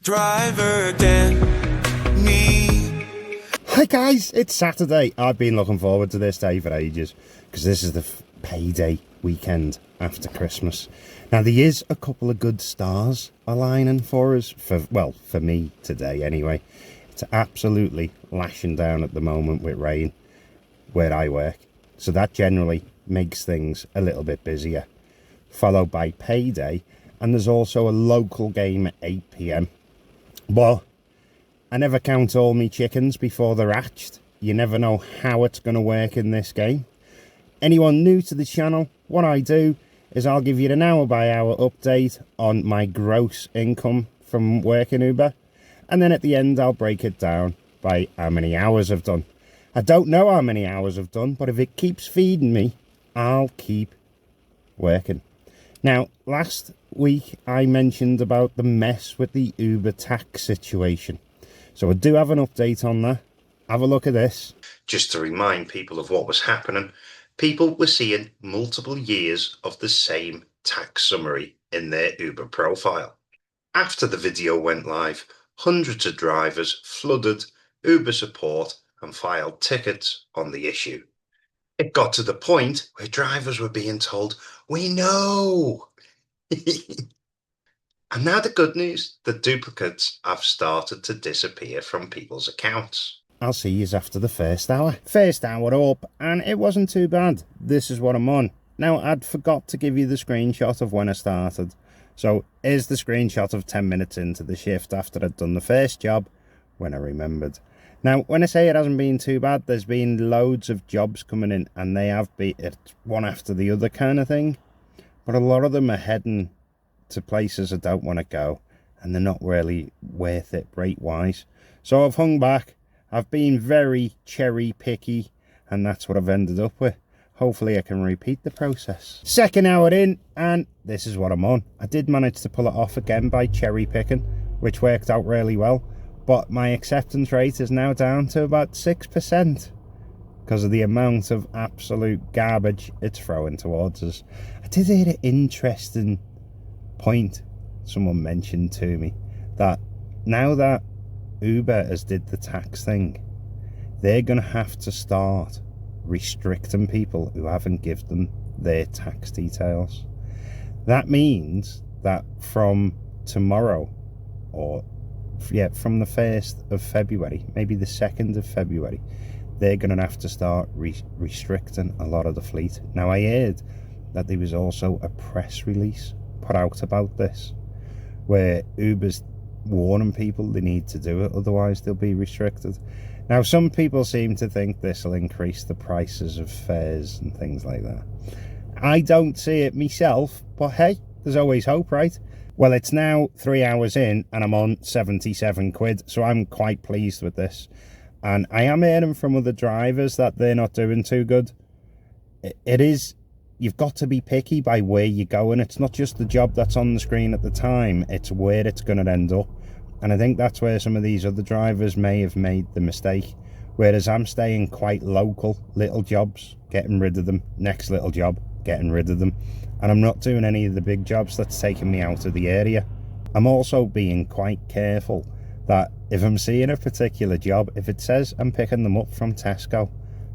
Driver than me. Hi guys, it's Saturday. I've been looking forward to this day for ages because this is the payday weekend after Christmas. Now there is a couple of good stars aligning for us, for me today anyway. It's absolutely lashing down at the moment with rain where I work, so that generally makes things a little bit busier, followed by payday, and there's also a local game at 8 p.m. Well, I never count all me chickens before they're hatched. You never know how it's going to work in this game. Anyone new to the channel, what I do is I'll give you an hour by hour update on my gross income from working Uber, and then at the end I'll break it down by how many hours I've done. I don't know how many hours I've done, but if it keeps feeding me, I'll keep working. Now, last week I mentioned about the mess with the Uber tax situation. So I do have an update on that. Have a look at this. Just to remind people of what was happening, people were seeing multiple years of the same tax summary in their Uber profile. After the video went live, hundreds of drivers flooded Uber support and filed tickets on the issue. It got to the point where drivers were being told, "We know." And now the good news, the duplicates have started to disappear from people's accounts. I'll see you after the first hour. First hour up, and it wasn't too bad. This is what I'm on. Now, I'd forgot to give you the screenshot of when I started. So here's the screenshot of 10 minutes into the shift after I'd done the first job, when I remembered. Now, when I say it hasn't been too bad, there's been loads of jobs coming in, and they have been one after the other kind of thing. But a lot of them are heading to places I don't want to go, and they're not really worth it rate-wise. So I've hung back. I've been very cherry picky, and that's what I've ended up with. Hopefully I can repeat the process. Second hour in, and this is what I'm on. I did manage to pull it off again by cherry picking, which worked out really well. But my acceptance rate is now down to about 6% because of the amount of absolute garbage it's throwing towards us. I did hear an interesting point someone mentioned to me, that now that Uber has did the tax thing, they're going to have to start restricting people who haven't given them their tax details. That means that from tomorrow, from the 1st of February, maybe the 2nd of February, they're going to have to start restricting a lot of the fleet. Now, I heard that there was also a press release put out about this, where Uber's warning people they need to do it, otherwise they'll be restricted. Now, some people seem to think this will increase the prices of fares and things like that. I don't see it myself, but hey, there's always hope, right? Well, it's now 3 hours in and I'm on 77 quid, so I'm quite pleased with this. And I am hearing from other drivers that they're not doing too good. You've got to be picky by where you're going. It's not just the job that's on the screen at the time, it's where it's going to end up. And I think that's where some of these other drivers may have made the mistake. Whereas I'm staying quite local, little jobs, getting rid of them. Next little job, getting rid of them. And I'm not doing any of the big jobs that's taking me out of the area. I'm also being quite careful that if I'm seeing a particular job, if it says I'm picking them up from Tesco,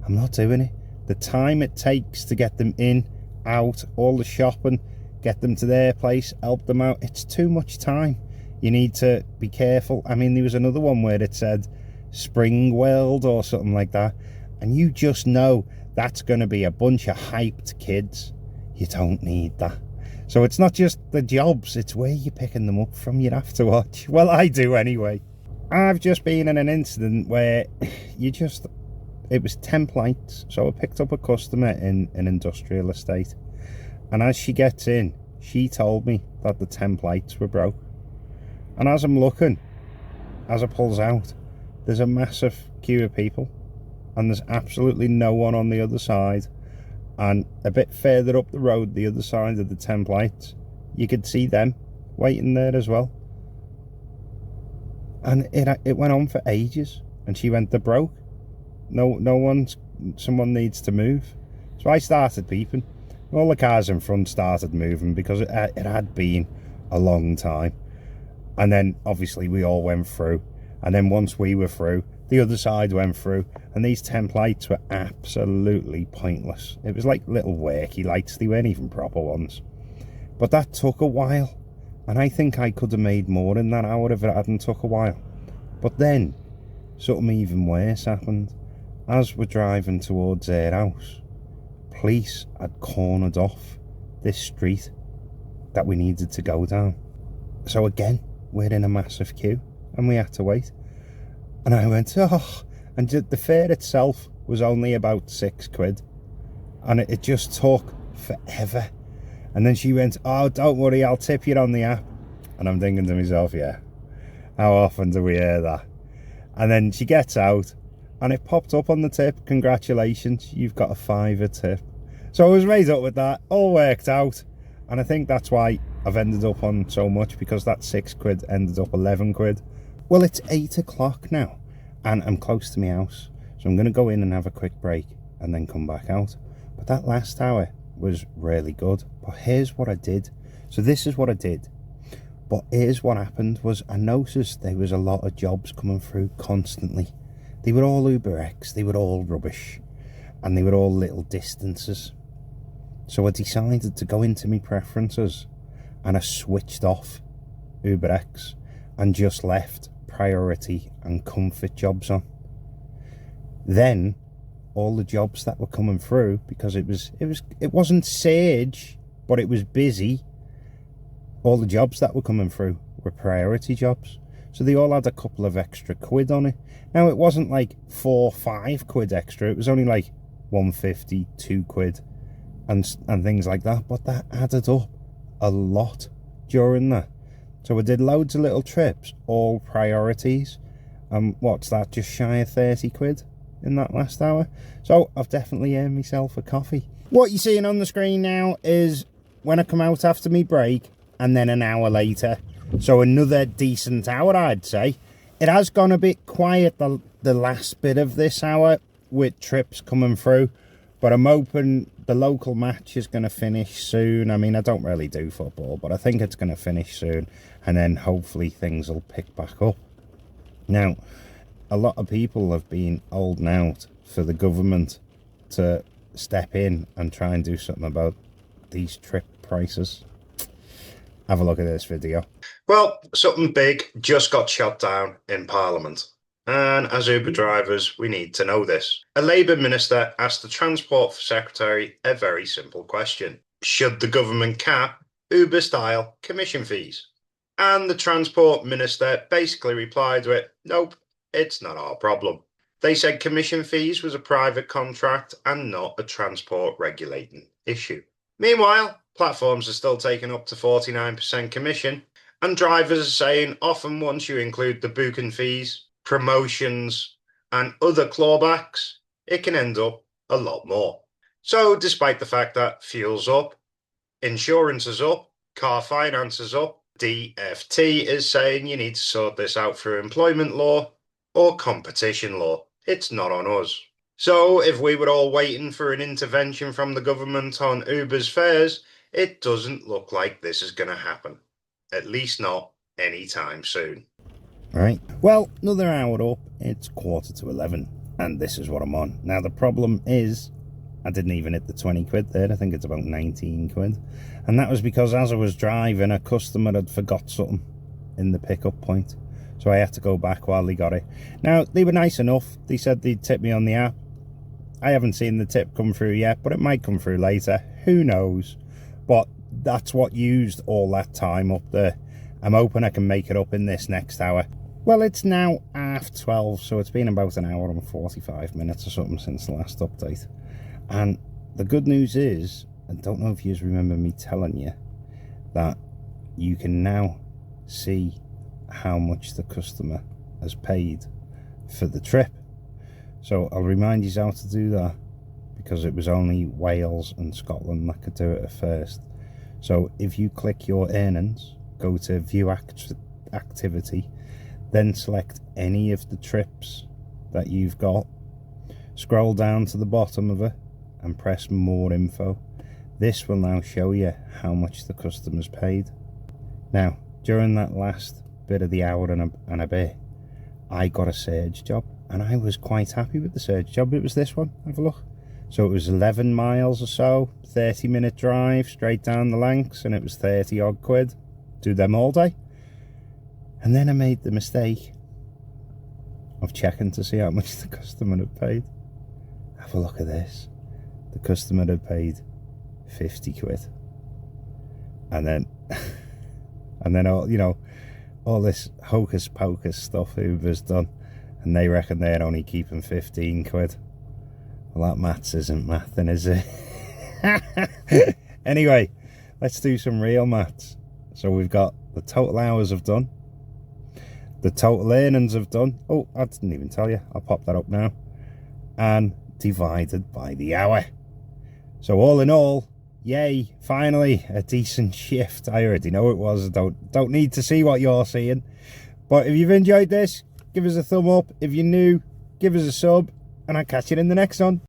I'm not doing it. The time it takes to get them in, out, all the shopping, get them to their place, help them out, it's too much time. You need to be careful. I mean, there was another one where it said Spring World or something like that, and you just know that's going to be a bunch of hyped kids. You don't need that. So it's not just the jobs, it's where you're picking them up from you'd have to watch. Well, I do anyway. I've just been in an incident where it was temp lights. So I picked up a customer in an industrial estate, and as she gets in, she told me that the temp lights were broke. And as I'm looking, as I pulls out, there's a massive queue of people, and there's absolutely no one on the other side. And a bit further up the road, the other side of the temp lights, you could see them waiting there as well. And it went on for ages, and she went, "They're broke. Someone needs to move." So I started peeping. All the cars in front started moving because it had been a long time. And then obviously we all went through, and then once we were through, the other side went through, and these templates were absolutely pointless. It was like little worky lights, they weren't even proper ones. But that took a while, and I think I could have made more in that hour if it hadn't took a while. But then something even worse happened. As we're driving towards their house, police had cornered off this street that we needed to go down. So again, we're in a massive queue and we had to wait. And I went, oh, and the fare itself was only about £6. And it just took forever. And then she went, oh, don't worry, I'll tip you on the app. And I'm thinking to myself, yeah, how often do we hear that? And then she gets out and it popped up on the tip, congratulations, you've got a £5 tip. So I was raised up with that, all worked out. And I think that's why I've ended up on so much, because that £6 ended up £11. Well, it's 8 o'clock now and I'm close to my house. So I'm going to go in and have a quick break and then come back out. But that last hour was really good. But here's what I did. So this is what I did. But here's what happened was I noticed there was a lot of jobs coming through constantly. They were all UberX, they were all rubbish, and they were all little distances. So I decided to go into my preferences and I switched off UberX and just left priority and comfort jobs on. Then all the jobs that were coming through, because it wasn't Sage, but it was busy, all the jobs that were coming through were priority jobs. So they all had a couple of extra quid on it. Now, it wasn't like 4 or 5 quid extra. It was only like 150, £2 and things like that. But that added up a lot during that. So I did loads of little trips, all priorities. What's that, just shy of 30 quid in that last hour. So I've definitely earned myself a coffee. What you're seeing on the screen now is when I come out after me break, and then an hour later. So another decent hour, I'd say. It has gone a bit quiet the last bit of this hour with trips coming through, but I'm hoping the local match is going to finish soon. I mean, I don't really do football, but I think it's going to finish soon, and then hopefully things will pick back up. Now, a lot of people have been holding out for the government to step in and try and do something about these trip prices. Have a look at this video. Well, something big just got shot down in Parliament. And as Uber drivers, we need to know this. A Labour minister asked the Transport Secretary a very simple question. Should the government cap Uber-style commission fees? And the Transport Minister basically replied with, nope, it's not our problem. They said commission fees was a private contract and not a transport regulating issue. Meanwhile, platforms are still taking up to 49% commission, and drivers are saying often once you include the booking fees, promotions, and other clawbacks, it can end up a lot more. So despite the fact that fuel's up, insurance is up, car finance is up, DFT is saying you need to sort this out through employment law or competition law. It's not on us. So if we were all waiting for an intervention from the government on Uber's fares, it doesn't look like this is going to happen. At least not anytime soon. Right, well, another hour up, it's 11:15, and this is what I'm on. Now, the problem is, I didn't even hit the 20 quid there, I think it's about 19 quid. And that was because as I was driving, a customer had forgot something in the pickup point. So I had to go back while they got it. Now, they were nice enough, they said they'd tip me on the app. I haven't seen the tip come through yet, but it might come through later, who knows. But that's what used all that time up there. I'm hoping I can make it up in this next hour. Well, it's now 12:30, so it's been about an hour and 45 minutes or something since the last update. And the good news is, I don't know if you remember me telling you, that you can now see how much the customer has paid for the trip. So I'll remind you how to do that, because it was only Wales and Scotland that could do it at first. So if you click your earnings, go to view activity, then select any of the trips that you've got, scroll down to the bottom of it and press more info. This will now show you how much the customer's paid. Now, during that last bit of the hour and a bit, I got a surge job, and I was quite happy with the surge job. It was this one, have a look. So it was 11 miles or so, 30-minute drive straight down the lengths, and it was 30 odd quid. Do them all day. And then I made the mistake of checking to see how much the customer had paid. Have a look at this. The customer had paid 50 quid. And then all, you know, all this hocus pocus stuff Uber's done, and they reckon they're only keeping 15 quid. Well, that maths isn't mathing, is it? Anyway, let's do some real maths. So we've got the total hours I've done, the total earnings I've done. Oh, I didn't even tell you. I'll pop that up now. And divided by the hour. So all in all, yay, finally a decent shift. I already know it was. I don't need to see what you're seeing. But if you've enjoyed this, give us a thumb up. If you're new, give us a sub, and I'll catch you in the next one.